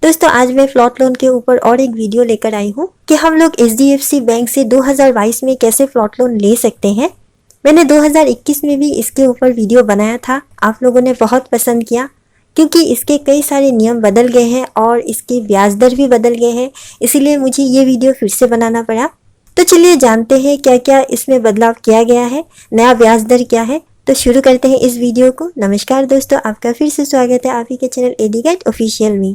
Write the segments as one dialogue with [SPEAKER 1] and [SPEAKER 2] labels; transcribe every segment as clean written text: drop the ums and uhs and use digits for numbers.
[SPEAKER 1] दोस्तों आज मैं प्लॉट लोन के ऊपर और एक वीडियो लेकर आई हूँ कि हम लोग HDFC बैंक से 2022 में कैसे प्लॉट लोन ले सकते हैं। मैंने 2021 में भी इसके ऊपर वीडियो बनाया था, आप लोगों ने बहुत पसंद किया क्योंकि इसके कई सारे नियम बदल गए हैं और इसके ब्याज दर भी बदल गए हैं, इसीलिए मुझे ये वीडियो फिर से बनाना पड़ा। तो चलिए जानते हैं क्या क्या इसमें बदलाव किया गया है, नया ब्याज दर क्या है। तो शुरू करते हैं इस वीडियो को। नमस्कार दोस्तों, आपका फिर से स्वागत है आप ही के चैनल एडी गाइड ऑफिशियल में।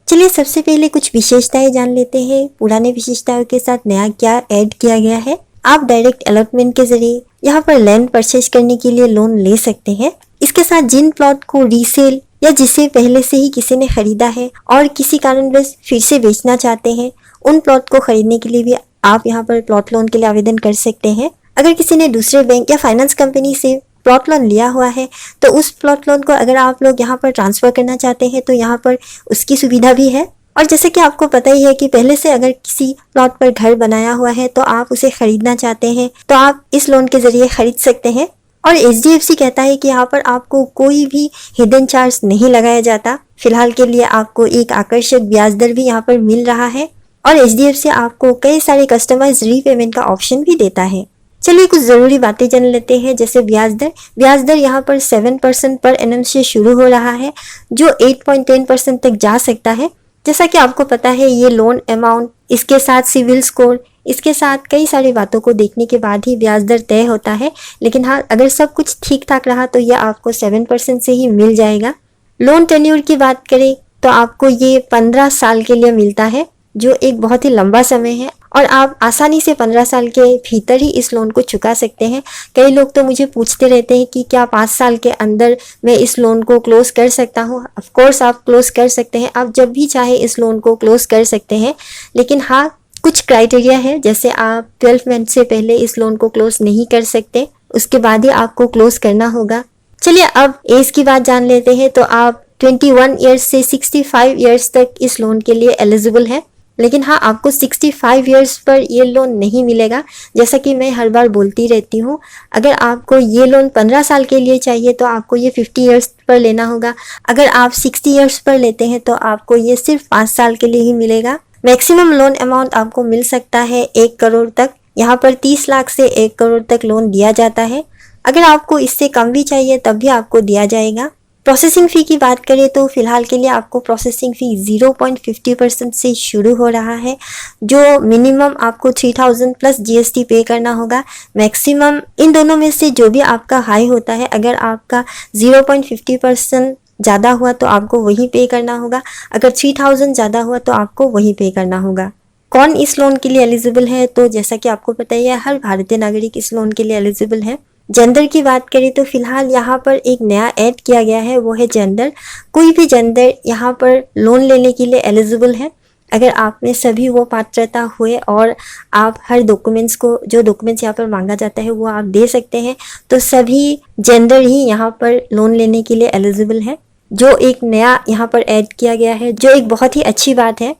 [SPEAKER 1] चलिए सबसे पहले कुछ विशेषताएं जान लेते हैं। पुराने विशेषताओं के साथ नया क्या ऐड किया गया है। आप डायरेक्ट अलॉटमेंट के जरिए यहाँ पर लैंड परचेज करने के लिए लोन ले सकते हैं। इसके साथ जिन प्लॉट को रीसेल या जिसे पहले से ही किसी ने खरीदा है और किसी कारणवश फिर से बेचना चाहते हैं, उन प्लॉट को खरीदने के लिए भी आप यहाँ पर प्लॉट लोन के लिए आवेदन कर सकते हैं। अगर किसी ने दूसरे बैंक या फाइनेंस कंपनी से प्लॉट लोन लिया हुआ है तो उस प्लॉट लोन को अगर आप लोग यहाँ पर ट्रांसफ़र करना चाहते हैं तो यहाँ पर उसकी सुविधा भी है। और जैसे कि आपको पता ही है कि पहले से अगर किसी प्लॉट पर घर बनाया हुआ है तो आप उसे खरीदना चाहते हैं तो आप इस लोन के जरिए खरीद सकते हैं। और HDFC कहता है कि यहाँ पर आपको कोई भी हिडन चार्ज नहीं लगाया जाता। फिलहाल के लिए आपको एक आकर्षक ब्याज दर भी यहाँ पर मिल रहा है और HDFC आपको कई सारे कस्टमाइज रीपेमेंट का ऑप्शन भी देता है। चलिए कुछ ज़रूरी बातें जान लेते हैं, जैसे ब्याज दर यहाँ पर 7% पर एनम से शुरू हो रहा है जो 8.10% तक जा सकता है। जैसा कि आपको पता है ये लोन अमाउंट, इसके साथ सिविल स्कोर, इसके साथ कई सारी बातों को देखने के बाद ही ब्याज दर तय होता है। लेकिन हाँ, अगर सब कुछ ठीक ठाक रहा तो यह आपको 7% से ही मिल जाएगा। लोन टेन्योर की बात करें तो आपको ये 15 साल के लिए मिलता है जो एक बहुत ही लंबा समय है और आप आसानी से 15 साल के भीतर ही इस लोन को चुका सकते हैं। कई लोग तो मुझे पूछते रहते हैं कि क्या 5 साल के अंदर मैं इस लोन को क्लोज कर सकता हूँ। ऑफ कोर्स आप क्लोज कर सकते हैं, आप जब भी चाहे इस लोन को क्लोज कर सकते हैं। लेकिन हाँ, कुछ क्राइटेरिया है, जैसे आप 12 मंथ से पहले इस लोन को क्लोज नहीं कर सकते, उसके बाद ही आपको क्लोज करना होगा। चलिए अब एज की बात जान लेते हैं। तो आप 21 ईयर्स से 65 ईयर्स तक इस लोन के लिए एलिजिबल है। लेकिन हाँ, आपको 65 ईयर्स पर ये लोन नहीं मिलेगा। जैसा कि मैं हर बार बोलती रहती हूँ, अगर आपको ये लोन 15 साल के लिए चाहिए तो आपको ये 50 ईयर्स पर लेना होगा। अगर आप 60 ईयर्स पर लेते हैं तो आपको ये सिर्फ 5 साल के लिए ही मिलेगा। मैक्सिमम लोन अमाउंट आपको मिल सकता है 1 करोड़ तक। यहाँ पर 30 लाख से 1 करोड़ तक लोन दिया जाता है। अगर आपको इससे कम भी चाहिए तब भी आपको दिया जाएगा। प्रोसेसिंग फ़ी की बात करें तो फिलहाल के लिए आपको प्रोसेसिंग फ़ी 0.50% से शुरू हो रहा है, जो मिनिमम आपको 3000 प्लस GST पे करना होगा। मैक्सिमम इन दोनों में से जो भी आपका हाई होता है, अगर आपका 0.50% ज़्यादा हुआ तो आपको वही पे करना होगा, अगर 3000 ज़्यादा हुआ तो आपको वही पे करना होगा। कौन इस लोन के लिए एलिजिबल है? तो जैसा कि आपको पता ही है, हर भारतीय नागरिक इस लोन के लिए एलिजिबल है। जेंडर की बात करें तो फिलहाल यहाँ पर एक नया ऐड किया गया है, वो है जेंडर। कोई भी जेंडर यहाँ पर लोन लेने के लिए एलिजिबल है अगर आप में सभी वो पात्रता हुए और आप हर डॉक्यूमेंट्स को, जो डॉक्यूमेंट्स यहाँ पर मांगा जाता है वो आप दे सकते हैं, तो सभी जेंडर ही यहाँ पर लोन लेने के लिए एलिजिबल है, जो एक नया यहाँ पर ऐड किया गया है, जो एक बहुत ही अच्छी बात है।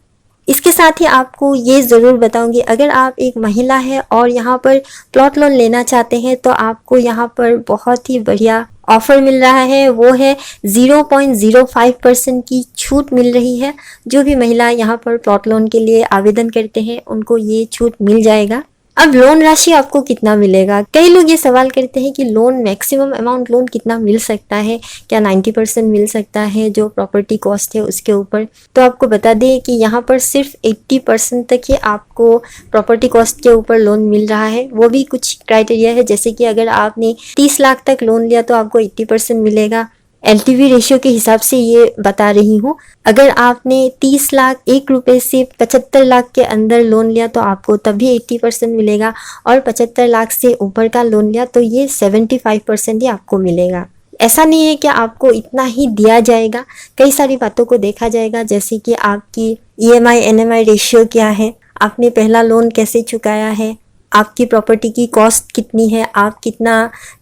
[SPEAKER 1] इसके साथ ही आपको ये ज़रूर बताऊंगी, अगर आप एक महिला है और यहाँ पर प्लॉट लोन लेना चाहते हैं तो आपको यहाँ पर बहुत ही बढ़िया ऑफर मिल रहा है, वो है 0.05% की छूट मिल रही है। जो भी महिला यहाँ पर प्लॉट लोन के लिए आवेदन करते हैं उनको ये छूट मिल जाएगा। अब लोन राशि आपको कितना मिलेगा? कई लोग ये सवाल करते हैं कि लोन मैक्सिमम अमाउंट लोन कितना मिल सकता है, क्या 90% मिल सकता है जो प्रॉपर्टी कॉस्ट है उसके ऊपर? तो आपको बता दें कि यहाँ पर सिर्फ 80% तक ही आपको प्रॉपर्टी कॉस्ट के ऊपर लोन मिल रहा है। वो भी कुछ क्राइटेरिया है, जैसे कि अगर आपने 30 लाख तक लोन लिया तो आपको 80% मिलेगा। LTV रेशियो के हिसाब से ये बता रही हूँ। अगर आपने 30 लाख 1 रुपये से 75 लाख के अंदर लोन लिया तो आपको तभी 80% मिलेगा, और 75 लाख से ऊपर का लोन लिया तो ये 75% ही आपको मिलेगा। ऐसा नहीं है कि आपको इतना ही दिया जाएगा, कई सारी बातों को देखा जाएगा, जैसे कि आपकी EMI NMI रेशियो क्या है, आपने पहला लोन कैसे चुकाया है, आपकी प्रॉपर्टी की कॉस्ट कितनी है, आप कितना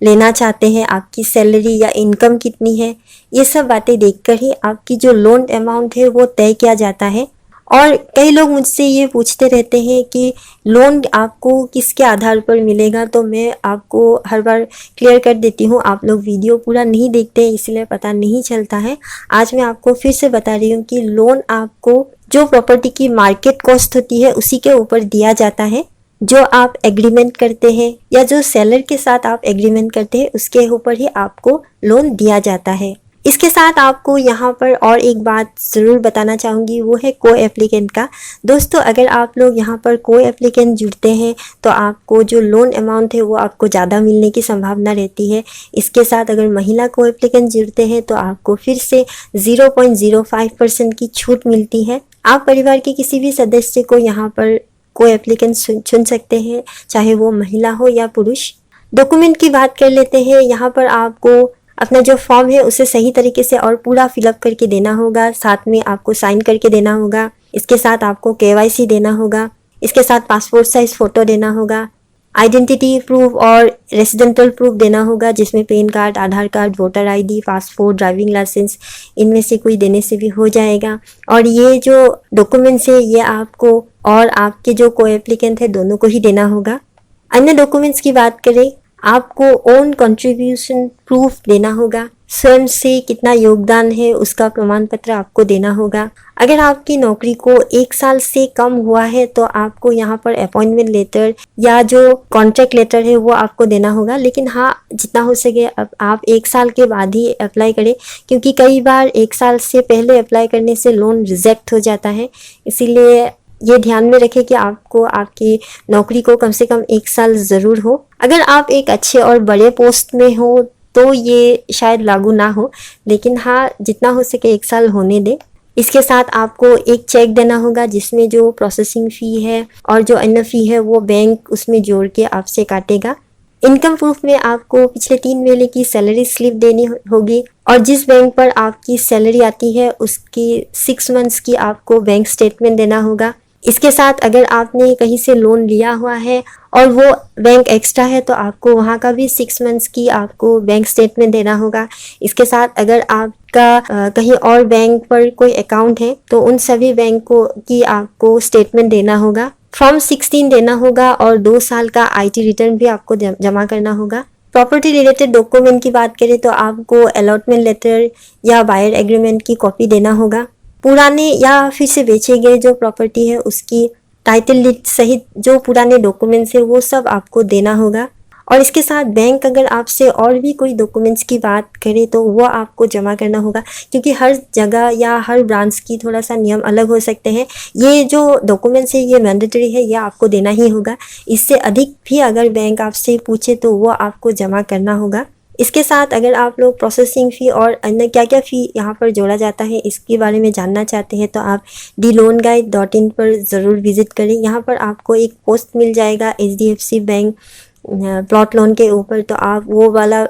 [SPEAKER 1] लेना चाहते हैं, आपकी सैलरी या इनकम कितनी है, ये सब बातें देखकर ही आपकी जो लोन अमाउंट है वो तय किया जाता है। और कई लोग मुझसे ये पूछते रहते हैं कि लोन आपको किसके आधार पर मिलेगा, तो मैं आपको हर बार क्लियर कर देती हूँ। आप लोग वीडियो पूरा नहीं देखते इसलिए पता नहीं चलता है। आज मैं आपको फिर से बता रही हूँ कि लोन आपको जो प्रॉपर्टी की मार्केट कॉस्ट होती है उसी के ऊपर दिया जाता है। जो आप एग्रीमेंट करते हैं या जो सेलर के साथ आप एग्रीमेंट करते हैं उसके ऊपर ही आपको लोन दिया जाता है। इसके साथ आपको यहाँ पर और एक बात ज़रूर बताना चाहूँगी, वो है को एप्लीकेंट का। दोस्तों, अगर आप लोग यहाँ पर को एप्लीकेंट जुड़ते हैं तो आपको जो लोन अमाउंट है वो आपको ज़्यादा मिलने की संभावना रहती है। इसके साथ अगर महिला को एप्लीकेंट जुड़ते हैं तो आपको फिर से 0.05% की छूट मिलती है। आप परिवार के किसी भी सदस्य को यहाँ पर को एप्लीकेंट चुन सकते हैं, चाहे वो महिला हो या पुरुष। डॉक्यूमेंट की बात कर लेते हैं। यहाँ पर आपको अपना जो फॉर्म है उसे सही तरीके से और पूरा फिलअप करके देना होगा, साथ में आपको साइन करके देना होगा। इसके साथ आपको KYC देना होगा। इसके साथ पासपोर्ट साइज फ़ोटो देना होगा, आइडेंटिटी प्रूफ और रेसिडेंटल प्रूफ देना होगा, जिसमें PAN card, Aadhaar card, voter ID, passport, driving licence, इनमें से कोई देने से भी हो जाएगा। और ये जो डॉक्यूमेंट्स है ये आपको और आपके जो को एप्लीकेंट है दोनों को ही देना होगा। अन्य डॉक्यूमेंट्स की बात करें, आपको ओन कंट्रीब्यूशन प्रूफ देना होगा। स्वयं से कितना योगदान है उसका प्रमाण पत्र आपको देना होगा। अगर आपकी नौकरी को 1 साल से कम हुआ है तो आपको यहाँ पर अपॉइंटमेंट लेटर या जो कॉन्ट्रैक्ट लेटर है वो आपको देना होगा। लेकिन हाँ, जितना हो सके अब आप 1 साल के बाद ही अप्लाई करें, क्योंकि कई बार 1 साल से पहले अप्लाई करने से लोन रिजेक्ट हो जाता है। इसीलिए ये ध्यान में रखें कि आपको आपकी नौकरी को कम से कम 1 साल ज़रूर हो। अगर आप एक अच्छे और बड़े पोस्ट में हो तो ये शायद लागू ना हो, लेकिन हाँ, जितना हो सके 1 साल होने दें। इसके साथ आपको एक चेक देना होगा जिसमें जो प्रोसेसिंग फ़ी है और जो अन्य फ़ी है वो बैंक उसमें जोड़ के आपसे काटेगा। इनकम प्रूफ में आपको पिछले 3 महीने की सैलरी स्लिप देनी होगी और जिस बैंक पर आपकी सैलरी आती है उसकी 6 मंथ्स की आपको बैंक स्टेटमेंट देना होगा। इसके साथ अगर आपने कहीं से लोन लिया हुआ है और वो बैंक एक्स्ट्रा है तो आपको वहाँ का भी 6 मंथ्स की आपको बैंक स्टेटमेंट देना होगा। इसके साथ अगर आपका कहीं और बैंक पर कोई अकाउंट है तो उन सभी बैंकों की आपको स्टेटमेंट देना होगा। फॉर्म 16 देना होगा और 2 साल का IT रिटर्न भी आपको जमा करना होगा। प्रॉपर्टी रिलेटेड डॉक्यूमेंट की बात करें तो आपको अलॉटमेंट लेटर या बायर एग्रीमेंट की कॉपी देना होगा। पुराने या फिर से बेचे गए जो प्रॉपर्टी है उसकी टाइटल डीड सहित जो पुराने डॉक्यूमेंट्स है वो सब आपको देना होगा। और इसके साथ बैंक अगर आपसे और भी कोई डॉक्यूमेंट्स की बात करे तो वो आपको जमा करना होगा, क्योंकि हर जगह या हर ब्रांच की थोड़ा सा नियम अलग हो सकते हैं। ये जो डॉक्यूमेंट्स है ये मैंडेटरी है, ये आपको देना ही होगा। इससे अधिक भी अगर बैंक आपसे पूछे तो वो आपको जमा करना होगा। इसके साथ अगर आप लोग प्रोसेसिंग फ़ी और अन्य क्या क्या फ़ी यहाँ पर जोड़ा जाता है इसके बारे में जानना चाहते हैं तो आप theloanguide.in पर ज़रूर विज़िट करें। यहाँ पर आपको एक पोस्ट मिल जाएगा HDFC बैंक प्लॉट लोन के ऊपर, तो आप वो वाला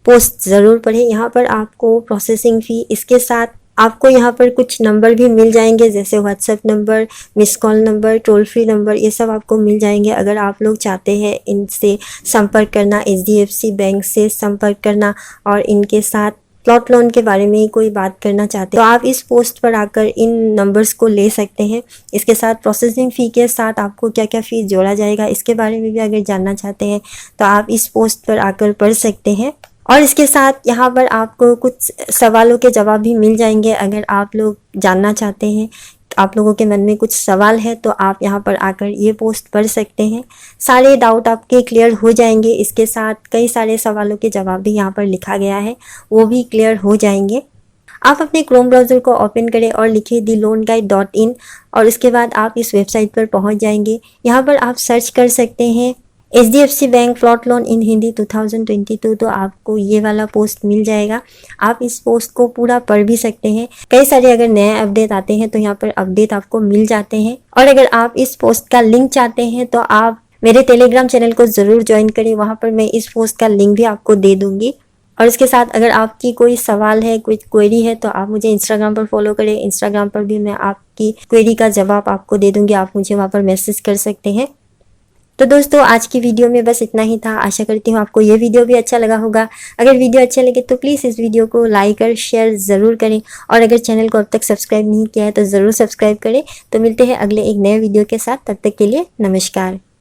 [SPEAKER 1] पोस्ट ज़रूर पढ़ें। यहाँ पर आपको प्रोसेसिंग फ़ी, इसके साथ आपको यहाँ पर कुछ नंबर भी मिल जाएंगे जैसे WhatsApp number, miss call number, toll free number, ये सब आपको मिल जाएंगे। अगर आप लोग चाहते हैं इनसे संपर्क करना, HDFC बैंक से संपर्क करना और इनके साथ प्लॉट लोन के बारे में कोई बात करना चाहते हैं तो आप इस पोस्ट पर आकर इन नंबर्स को ले सकते हैं। इसके साथ प्रोसेसिंग फ़ी के साथ आपको क्या क्या फ़ी जोड़ा जाएगा इसके बारे में भी अगर जानना चाहते हैं तो आप इस पोस्ट पर आकर पढ़ सकते हैं। और इसके साथ यहाँ पर आपको कुछ सवालों के जवाब भी मिल जाएंगे। अगर आप लोग जानना चाहते हैं, आप लोगों के मन में कुछ सवाल है तो आप यहाँ पर आकर ये पोस्ट पढ़ सकते हैं। सारे डाउट आपके क्लियर हो जाएंगे। इसके साथ कई सारे सवालों के जवाब भी यहाँ पर लिखा गया है, वो भी क्लियर हो जाएंगे। आप अपने क्रोम ब्राउज़र को ओपन करें और लिखिए theloanguide.in और उसके बाद आप इस वेबसाइट पर पहुँच जाएंगे। यहाँ पर आप सर्च कर सकते हैं HDFC bank plot loan in Hindi 2022, तो आपको ये वाला पोस्ट मिल जाएगा। आप इस पोस्ट को पूरा पढ़ भी सकते हैं। कई सारे अगर नए अपडेट आते हैं तो यहाँ पर अपडेट आपको मिल जाते हैं। और अगर आप इस पोस्ट का लिंक चाहते हैं तो आप मेरे टेलीग्राम चैनल को ज़रूर ज्वाइन करें, वहाँ पर मैं इस पोस्ट का लिंक भी आपको दे दूँगी। और इसके साथ अगर आपकी कोई सवाल है, कोई क्वेरी है तो आप मुझे इंस्टाग्राम पर फॉलो करें। इंस्टाग्राम पर भी मैं आपकी क्वेरी का जवाब आपको दे दूँगी, आप मुझे वहाँ पर मैसेज कर सकते हैं। तो दोस्तों आज की वीडियो में बस इतना ही था। आशा करती हूँ आपको ये वीडियो भी अच्छा लगा होगा। अगर वीडियो अच्छा लगे तो प्लीज़ इस वीडियो को लाइक और शेयर ज़रूर करें, और अगर चैनल को अब तक सब्सक्राइब नहीं किया है तो ज़रूर सब्सक्राइब करें। तो मिलते हैं अगले एक नए वीडियो के साथ, तब तक के लिए नमस्कार।